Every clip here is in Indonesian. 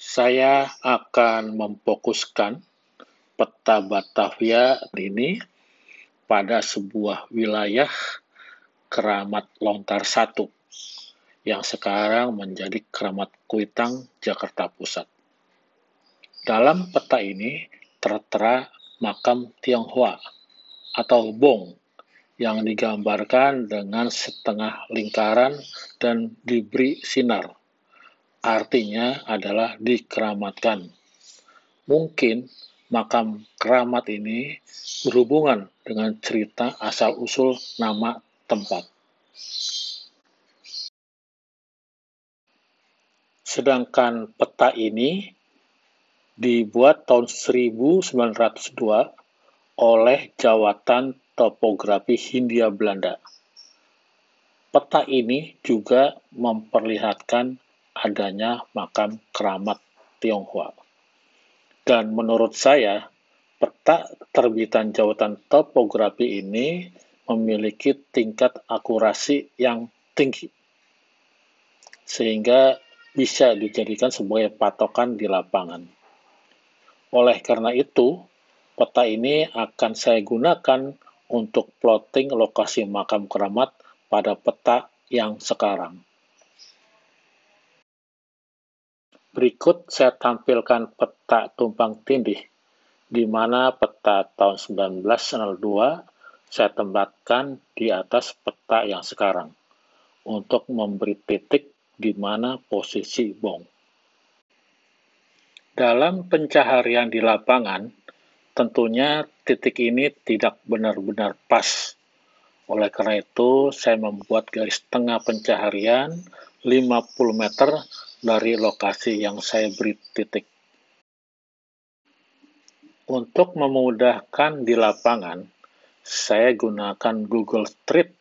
Saya akan memfokuskan peta Batavia ini pada sebuah wilayah Keramat Lontar 1 yang sekarang menjadi Keramat Kuitang, Jakarta Pusat. Dalam peta ini tertera makam Tionghoa atau Bong yang digambarkan dengan setengah lingkaran dan diberi sinar. Artinya adalah dikeramatkan. Mungkin makam keramat ini berhubungan dengan cerita asal-usul nama tempat. Sedangkan peta ini dibuat tahun 1902 oleh Jawatan Topografi Hindia Belanda. Peta ini juga memperlihatkan adanya makam keramat Tionghoa. Dan menurut saya, peta terbitan Jawatan Topografi ini memiliki tingkat akurasi yang tinggi, sehingga bisa dijadikan sebagai patokan di lapangan. Oleh karena itu, peta ini akan saya gunakan untuk plotting lokasi makam keramat pada peta yang sekarang. Berikut saya tampilkan peta tumpang tindih, di mana peta tahun 1902 saya tempatkan di atas peta yang sekarang, untuk memberi titik di mana posisi Bong. Dalam pencaharian di lapangan, tentunya titik ini tidak benar-benar pas. Oleh karena itu, saya membuat garis tengah pencaharian 50 meter dari lokasi yang saya beri titik. Untuk memudahkan di lapangan, saya gunakan Google Street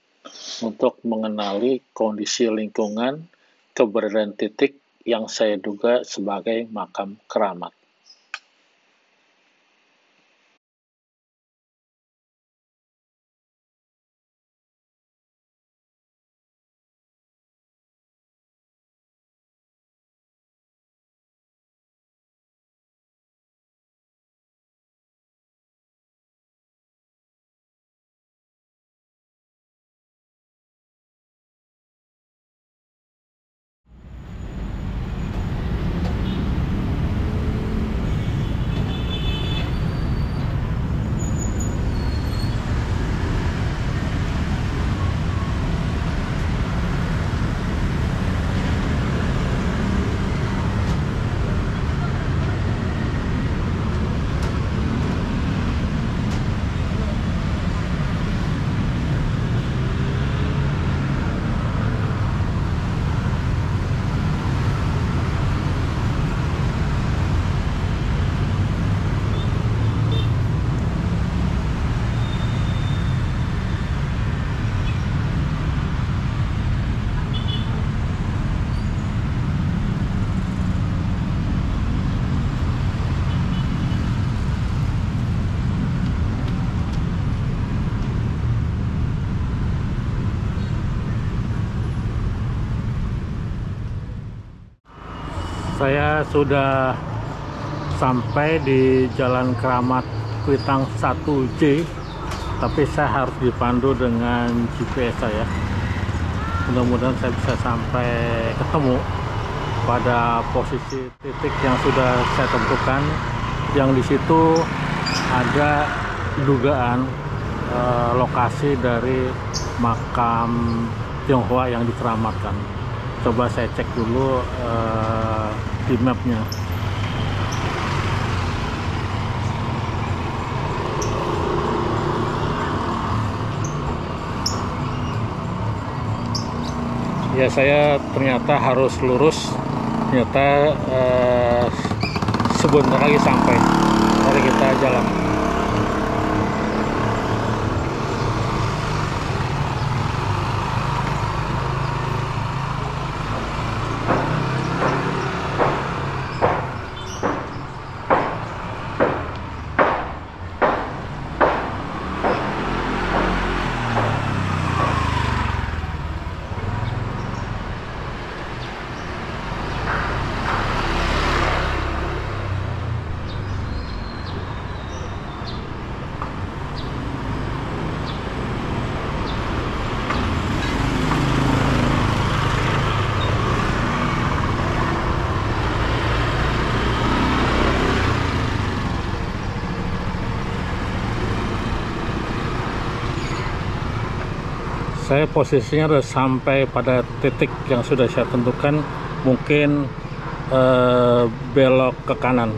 untuk mengenali kondisi lingkungan keberadaan titik yang saya duga sebagai makam keramat. Saya sudah sampai di Jalan Keramat Kuitang 1J, tapi saya harus dipandu dengan GPS saya. Mudah-mudahan saya bisa sampai ketemu pada posisi titik yang sudah saya tentukan, yang di situ ada dugaan lokasi dari makam Tionghoa yang dikeramatkan. Coba saya cek dulu di mapnya. Ya, saya ternyata harus lurus. Ternyata sebentar lagi sampai. Mari kita jalan. Saya posisinya udah sampai pada titik yang sudah saya tentukan, mungkin belok ke kanan.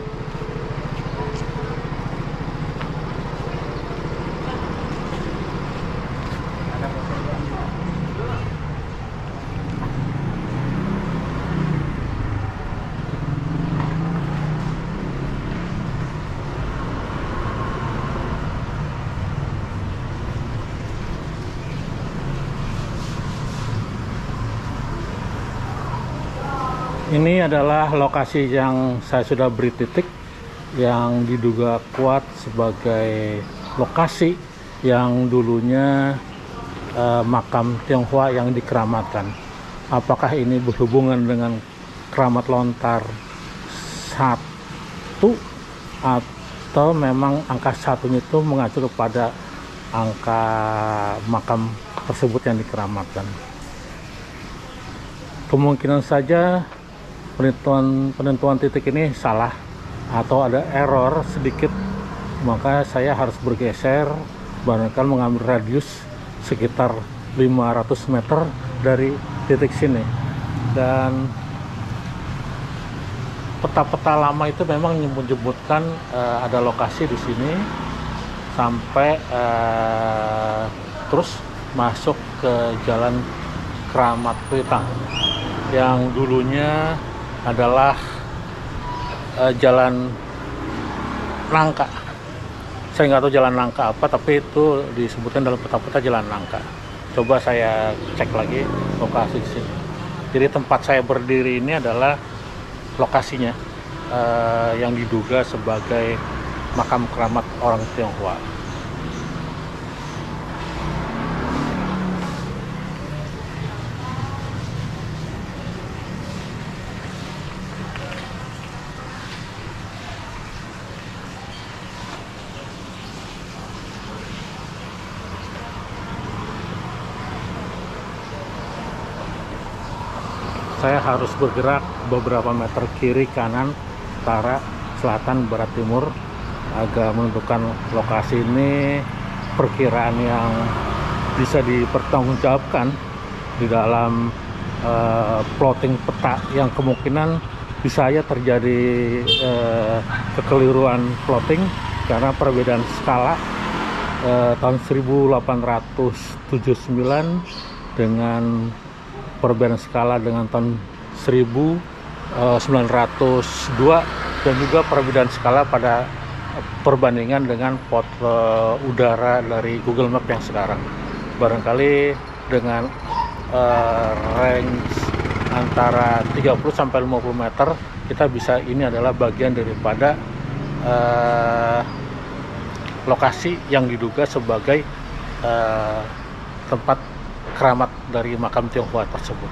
Ini adalah lokasi yang saya sudah beri titik yang diduga kuat sebagai lokasi yang dulunya makam Tionghoa yang dikeramatkan. Apakah ini berhubungan dengan keramat lontar 1 atau memang angka 1-nya itu mengacu kepada angka makam tersebut yang dikeramatkan? Kemungkinan saja penentuan titik ini salah atau ada error sedikit, maka saya harus bergeser, bahkan mengambil radius sekitar 500 meter dari titik sini. Dan peta-peta lama itu memang menyebutkan ada lokasi di sini sampai terus masuk ke Jalan Keramat Kuitang yang dulunya adalah jalan nangka. Saya nggak tahu jalan nangka apa, tapi itu disebutkan dalam peta-peta jalan nangka. Coba saya cek lagi lokasi di sini. Jadi tempat saya berdiri ini adalah lokasinya yang diduga sebagai makam keramat orang Tionghoa. Saya harus bergerak beberapa meter kiri kanan, utara, selatan, barat, timur agar menentukan lokasi ini. Perkiraan yang bisa dipertanggungjawabkan di dalam plotting peta yang kemungkinan bisa aja terjadi kekeliruan plotting karena perbedaan skala tahun 1879 dengan perbedaan skala dengan tahun 1902 dan juga perbedaan skala pada perbandingan dengan pot udara dari Google Map yang sekarang. Barangkali dengan range antara 30 sampai 50 meter kita bisa, ini adalah bagian daripada lokasi yang diduga sebagai tempat keramat dari makam Tionghoa tersebut.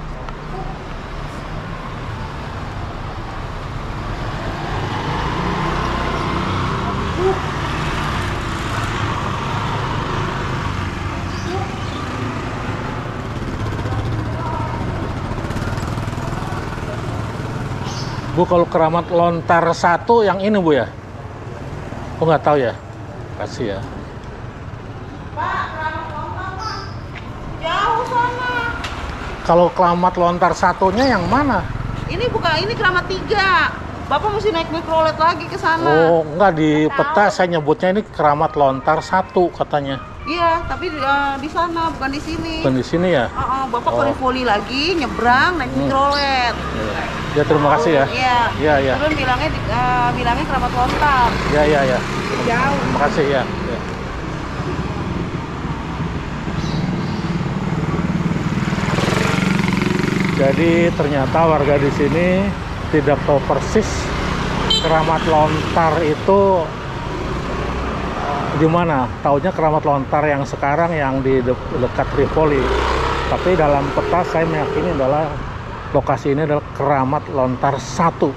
Bu, kalau keramat lontar 1 yang ini Bu ya? Aku nggak tahu ya. Kasih ya. Kalau keramat lontar 1-nya yang mana? Ini bukan, ini keramat 3. Bapak mesti naik mikrolet lagi ke sana. Oh, enggak, di peta saya nyebutnya ini keramat lontar 1 katanya. Iya, tapi di sana, bukan di sini. Bukan di sini ya? Bapak voli lagi, nyebrang, naik mikrolet. Ya, terima kasih ya. Iya. Iya, iya. Turun bilangnya keramat lontar. Iya, iya, iya. Jauh. Terima kasih ya. Ya. Jadi ternyata warga di sini tidak tahu persis keramat lontar itu di mana. Taunya keramat lontar yang sekarang yang di dekat Tripoli. Tapi dalam peta saya meyakini adalah lokasi ini adalah keramat lontar 1.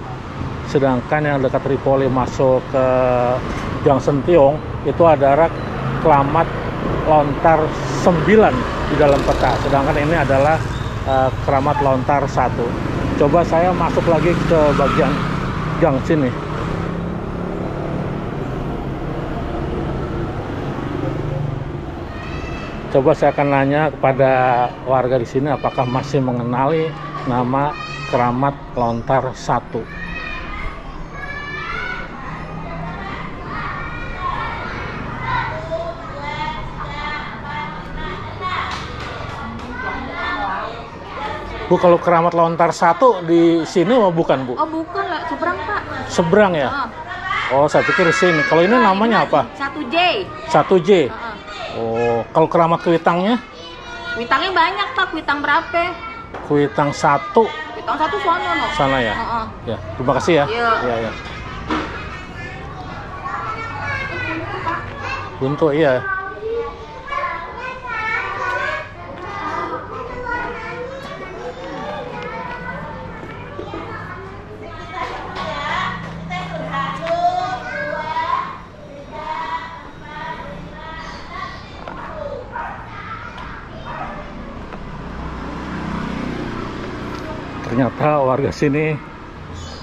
Sedangkan yang dekat Tripoli masuk ke Gang Sentiong itu adalah keramat lontar 9 di dalam peta. Sedangkan ini adalah keramat lontar 1. Coba saya masuk lagi ke bagian gang sini. Coba saya akan nanya kepada warga di sini apakah masih mengenali nama Keramat Lontar 1. Bu, kalau Keramat Lontar 1 di sini oh bukan, Bu? Oh bukan lah, seberang Pak. Seberang ya? Oh, saya pikir di sini. Kalau ini namanya apa? 1J. 1J. Oh, kalau Keramat Kuitangnya? Kuitangnya banyak Pak, kuitang berapa? Kuitang 1. Kuitang 1 sono no. Sana ya? Ya, terima kasih ya. Iya. Iya, ya. Untuk iya. Ternyata warga sini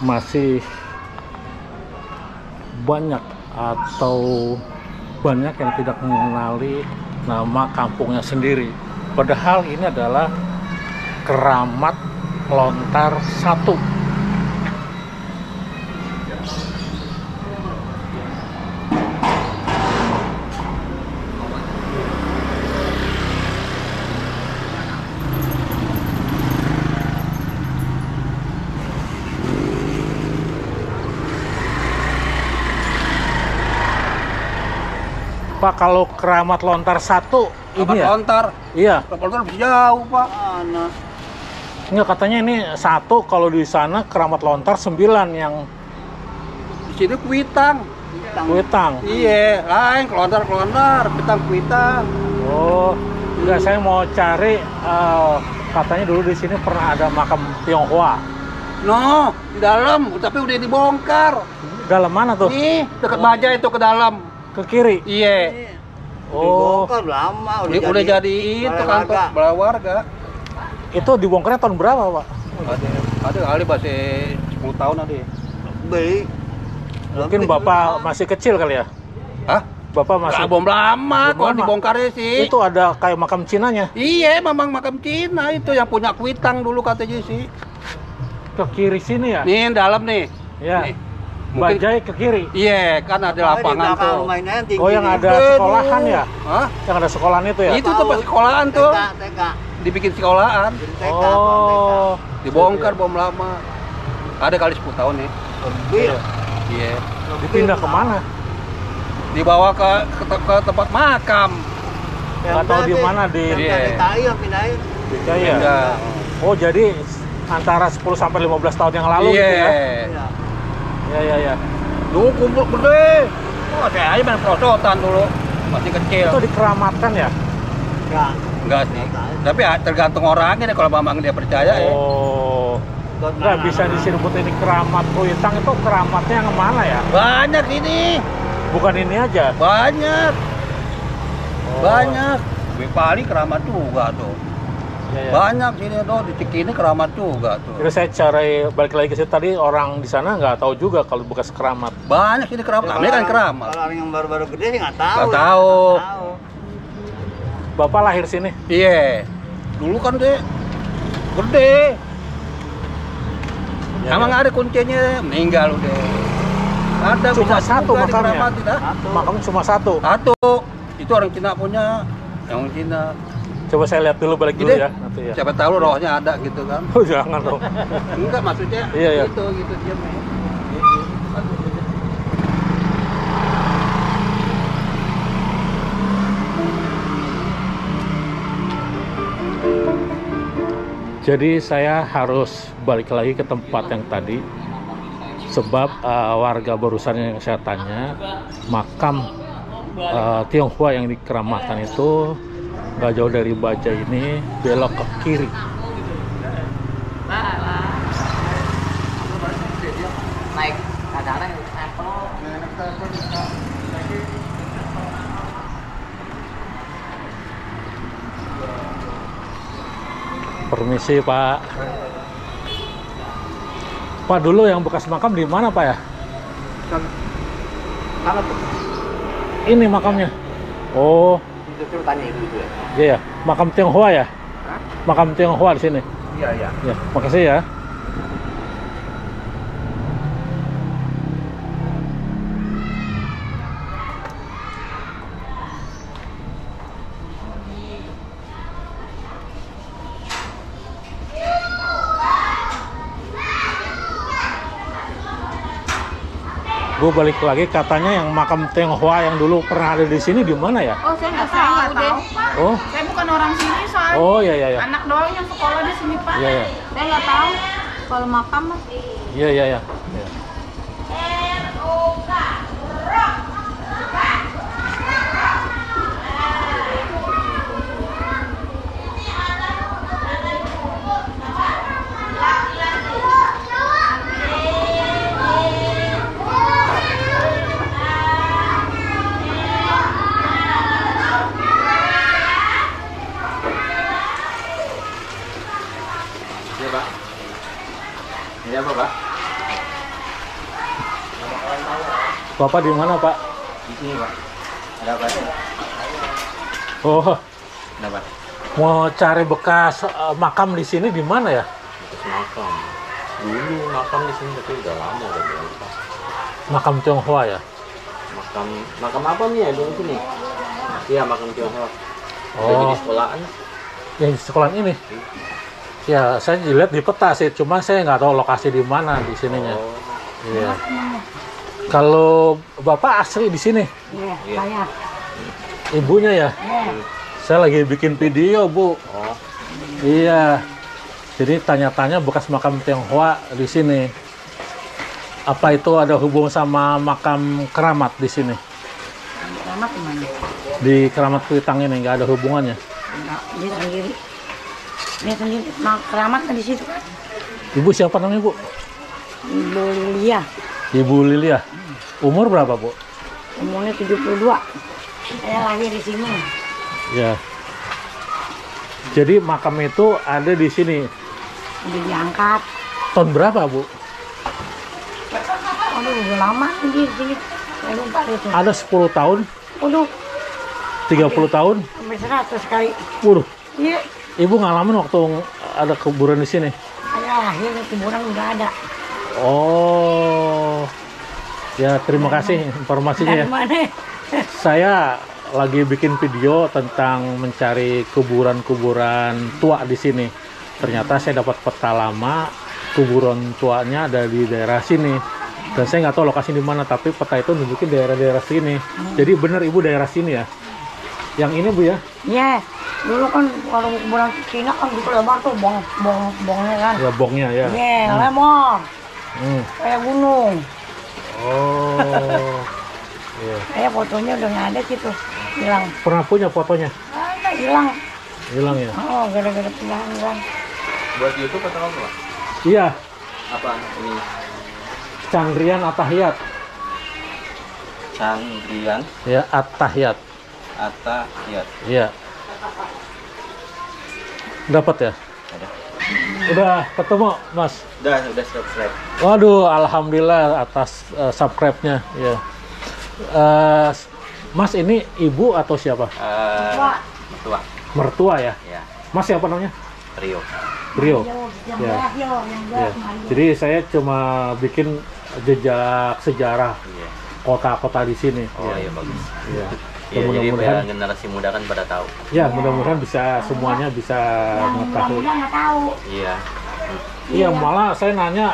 masih banyak yang tidak mengenali nama kampungnya sendiri. Padahal ini adalah Keramat Lontar 1. Pak, kalau Keramat Lontar 1 ini ya? Lontar. Iya. Lontar lebih jauh, Pak. Mana? Enggak, katanya ini 1, kalau di sana Keramat Lontar 9 yang Di sini kuitang. Kuitang. Iya, lain kelontar, kuitang, kuitang. Oh, enggak, saya mau cari katanya dulu di sini pernah ada makam Tionghoa. No, di dalam, tapi udah dibongkar. Dalam mana tuh? Nih, dekat baja itu ke dalam. Ke kiri. Iya. Oh, Dibongkar lama Udah jadi itu kantor balai warga. itu dibongkarnya tahun berapa, Pak? Ada kali masih 10 tahun ada. beli. Mungkin Bapak masih kecil kali ya? Hah? Bapak masih Belum lama Belum kalau lama. dibongkarnya sih. itu ada kayak makam Cinanya. Iya, memang makam Cina itu yang punya kuitang dulu katanya sih. Ke kiri sini ya? Nih, dalam nih. Ya. Nih. Mungkin- Bajai ke kiri. Iya, kan ada lapangan tuh. Oh, yang ada sekolahan ya? Hah? Yang ada sekolahan itu ya? Itu tempat sekolahan tuh. TK. Dibikin sekolahan. Oh, Dibongkar bom lama. Ada kali 10 tahun nih. Lebih. Iya. dipindah kemana? Dibawa ke tempat makam. Nggak tahu di mana di Iya. DKI yang pindahin. Bajai ya? Pindah. Oh, jadi antara 10 sampai 15 tahun yang lalu gitu ya? Iya. Iya. Ya. Dulu kumpul gede. Oh, saya aja main perosotan dulu. Masih kecil. Itu dikeramatkan ya? Enggak. Enggak sih. Tapi tergantung orangnya deh kalau memang dia percaya ya. Oh, nggak bisa disebut ini keramat kuitang, itu keramatnya yang mana ya? Banyak ini. Bukan ini aja? Banyak. Oh, Banyak. Paling keramat juga tuh. ya. Banyak sini tuh di Cikini keramat juga tuh. Terus saya cari balik lagi ke situ tadi, orang di sana nggak tahu juga kalau bekas keramat. Banyak sini keramat. Namanya kan keramat. Kalau orang yang baru-baru gede sih nggak tahu. Nggak ya. tahu. Nggak tahu. Bapak lahir sini? Iya. Dulu kan deh gede. Ya, Emang ya. ada kuncinya, meninggal udah. Ada Cuma bisa satu juga makamnya? dikeramatin, dah. Makam cuma satu. Satu. Itu orang Cina punya. Yang Cina. Coba saya lihat dulu balik dulu Gede. ya nanti ya. Siapa tahu rohnya ada gitu kan. Oh, jangan dong. Enggak maksudnya Iya, iya. gitu dia main. Jadi saya harus balik lagi ke tempat yang tadi sebab warga barusan yang saya tanya makam Tionghoa yang dikeramatkan itu nggak jauh dari Bajai ini, belok ke kiri. Naik kadang-kadang Apple. Permisi Pak. Pak, dulu yang bekas makam di mana Pak ya? Sana tuh. Ini makamnya. Oh, Itu tanya itu ya. Iya ya, makam Tionghoa ya? Hah? Makam Tionghoa di sini. Iya, iya. Ya, makasih ya. Gue balik lagi, katanya yang makam Tionghoa yang dulu pernah ada di sini di mana ya? Oh, saya nggak tahu deh. Oh, Saya bukan orang sini soalnya. oh ya ya ya. Anak doang yang sekolah di sini, Pak. Iya, iya. Saya nggak tahu kalau makam mah. Iya iya iya. Ya. Iya, Pak. Ini apa, Pak? Bapak di mana Pak? Di sini, Pak. Ada apa? Oh, Ada apa? mau cari bekas makam di sini di mana ya? Bekas makam. Dulu makam di sini tapi udah lama udah berapa. Makam Tionghoa ya? Makam apa nih ya dulu sini? Iya makam Tionghoa. Udah jadi Oh, sekolahan. yang di sekolah ini? Ya, saya lihat di peta sih, cuma saya nggak tahu lokasi di mana di sininya. Oh, Iya. Kalau Bapak asli di sini, Iya, Iya. saya. ibunya ya? Iya. Saya lagi bikin video, Bu. oh, Iya. Jadi tanya-tanya bekas makam Tionghoa di sini. Apa itu ada hubungan sama makam keramat di sini? Selamat gimana? Di Keramat Kuitang ini nggak ada hubungannya. Enggak, dia sendiri. Dia sendiri. Mau keramat kan di situ kan? Ibu siapa namanya, Bu? Ibu Lilia. Ibu Lilia. Umur berapa, Bu? Umurnya 72. Saya lahir di sini. Ya. Jadi makam itu ada di sini. Udah diangkat. Tahun berapa, Bu? Aduh, udah lama nih dia di sini. Saya lupa deh tuh. Ada 10 tahun, Aduh, 30 tahun. sampai 100 kali. Waduh, Iya. Ibu ngalamin waktu ada kuburan di sini? Saya lahir kuburan udah ada. Oh. Ya, terima kasih informasinya ya. Dari mana? Saya lagi bikin video tentang mencari kuburan-kuburan tua di sini. Ternyata saya dapat peta lama, kuburan tuanya ada di daerah sini. Dan saya nggak tahu lokasi di mana, tapi peta itu nunjukin daerah-daerah sini. Jadi benar Ibu daerah sini ya? Yang ini Bu ya? Iya. Dulu kan kalau kuburan Cina kan gitu lebar tuh bongnya kan. Ya bongnya ya. Iya, lebar. Hmm. Kayak gunung. Oh. Iya. Saya fotonya udah nggak ada situ. Hilang. Pernah punya fotonya? Ada hilang. Hilang ya? Oh, gara-gara pindahan hilang. buat YouTube atau apa? Iya. Apa ini? Chandrian Atahiyat. Chandrian Ya, Atahiyat. Atahiyat. Iya. Dapat ya? Ada. Udah ketemu, Mas? Udah subscribe. Waduh, alhamdulillah atas subscribe-nya. Ya. Mas ini ibu atau siapa? Wah, Tua. Mertua ya? Ya, Mas siapa namanya? Rio. Rio. yang Ya. beras yo, yang Ya. beras Mario. Jadi saya cuma bikin jejak sejarah Iya. kota-kota di sini. Oh Ya. iya bagus. Iya. Iya, jadi Mudah-mudahan. biar generasi muda kan pada tahu. Ya, mudah-mudahan bisa semuanya bisa Yang mengetahui. muda nggak tahu. Iya. Iya, malah saya nanya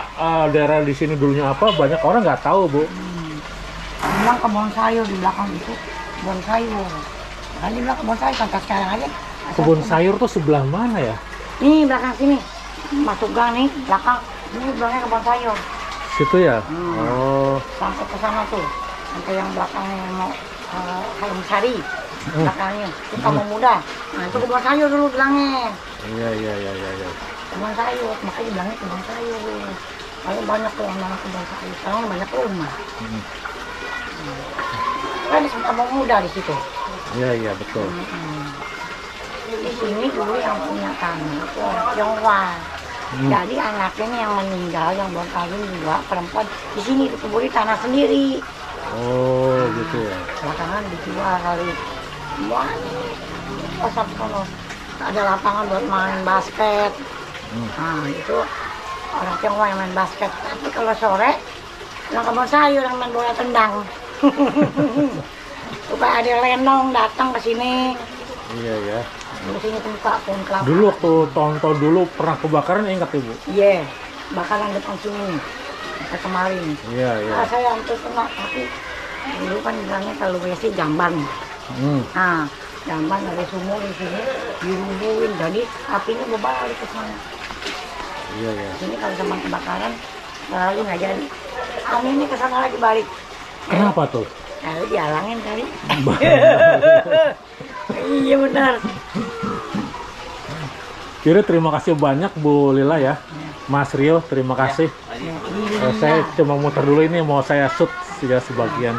daerah di sini dulunya apa, banyak orang nggak tahu, Bu. Bilang kebun sayur di belakang itu, kebun sayur. Kan dia bilang kebun sayur, sampai sekarang aja. Kebun sayur tuh sebelah mana ya? Nih belakang sini, masuk gang nih, belakang. Ini belakangnya kebun sayur. Situ ya? Oh, Sampai ke sana tuh, sampai yang belakangnya mau Harum Sari. Belakangnya, itu kamu muda. Nah itu kebun sayur dulu bilangnya. iya, iya, iya, iya. Iya. Kebun sayur, makanya bilangnya kebun sayur. Kalau banyak tuh yang nama kebun sayur, sekarang banyak rumah. Kan di kampung muda di situ. Iya, iya, betul. Di sini dulu yang punya tanah itu orang Tionghoa. Jadi anaknya nih yang meninggal, yang belum kawin juga perempuan di sini dikuburi tanah sendiri. Oh, gitu ya. Belakangan dijual kali. Banyak. Pasar sono ada lapangan buat main basket. Nah itu orang Tionghoa yang main basket. Tapi kalau sore orang kebun sayur yang main bola tendang. Supaya ada lenong datang ke sini. Iya ya. Di sini buka pohon kelapa. Dulu waktu tahun-tahun dulu pernah kebakaran, ingat Ibu? Iya, bakaran depan sini. Dekat kemarin. Iya, iya. Nah, saya hampir kena, tapi dulu kan bilangnya kalau WC jamban. Nah, jamban dari sumur di sini dirubuhin, jadi apinya berbalik ke sana. Iya, iya. Ini kalau zaman kebakaran lalu nggak jadi. Ini ke sana lagi balik. Kenapa tuh? Lalu dihalangin kali. Iya benar. Jadi terima kasih banyak Bu Lila ya. Mas Rio, terima kasih. Saya cuma muter dulu ini, mau saya shoot ya sebagian.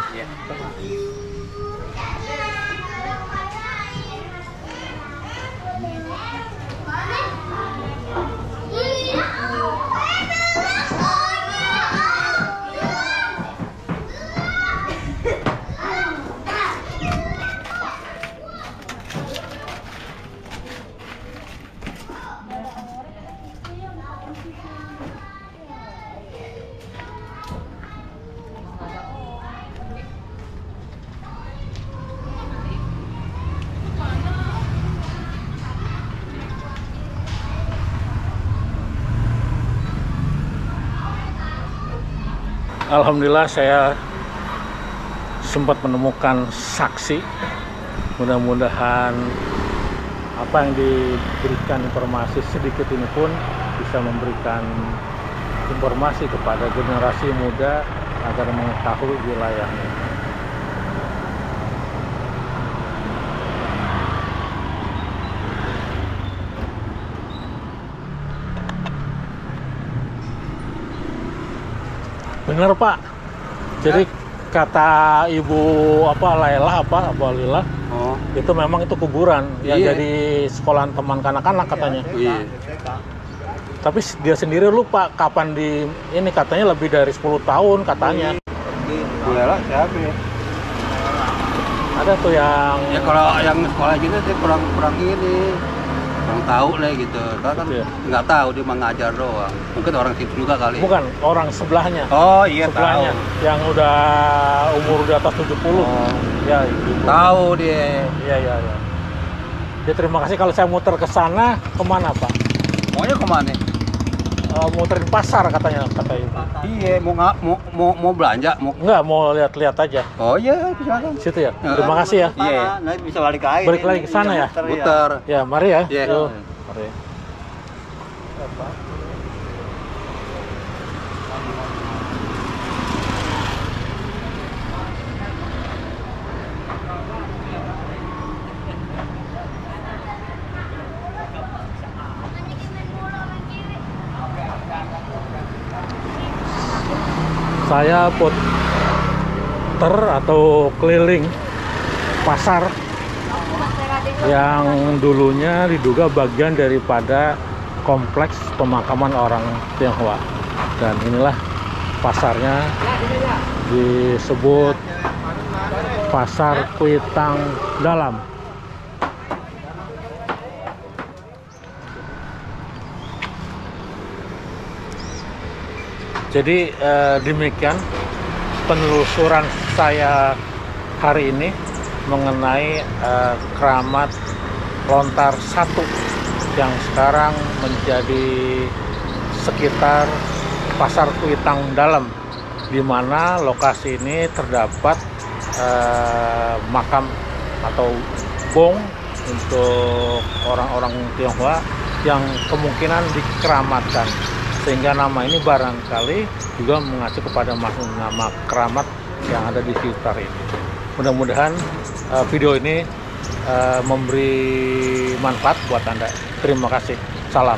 Alhamdulillah saya sempat menemukan saksi. Mudah-mudahan apa yang diberikan informasi sedikit ini pun bisa memberikan informasi kepada generasi muda agar mengetahui wilayahnya. Bener Pak. Jadi kata Ibu Laila Lila, itu memang itu kuburan yang jadi sekolahan teman kanak-kanak katanya. Iya. Tapi dia sendiri lupa kapan ini katanya lebih dari 10 tahun katanya. Boleh lah, siapa ya? Ada tuh yang Ya kalau yang sekolah gitu sih kurang ini. Kurang tahu lah gitu. Karena kan Iya. nggak tahu, dia mengajar doang. Mungkin orang situ juga kali. bukan orang sebelahnya. Oh iya Sebelahnya tahu. yang udah umur di atas 70. Ya, Ibu. Tahu dia. Iya. Ya terima kasih. Kalau saya muter ke sana, kemana Pak? Maunya kemana? Muterin pasar katanya, kata Ibu. Iya, mau belanja, Enggak, mau lihat-lihat aja. Oh iya, silakan. Situ ya. Terima kasih ya. Iya. Nanti bisa balik lagi. Balik lagi ke sana ya. Putar. Ya, mari ya. Iya. Yuk, mari. Saya puter atau keliling pasar yang dulunya diduga bagian daripada kompleks pemakaman orang Tionghoa. Dan inilah pasarnya, disebut Pasar Kuitang Dalam. Jadi demikian penelusuran saya hari ini mengenai Keramat Lontar 1 yang sekarang menjadi sekitar Pasar Kuitang Dalam, di mana lokasi ini terdapat makam atau bong untuk orang-orang Tionghoa yang kemungkinan dikeramatkan, sehingga nama ini barangkali juga mengacu kepada nama keramat yang ada di sekitar ini. Mudah-mudahan video ini memberi manfaat buat Anda. Terima kasih. Salam.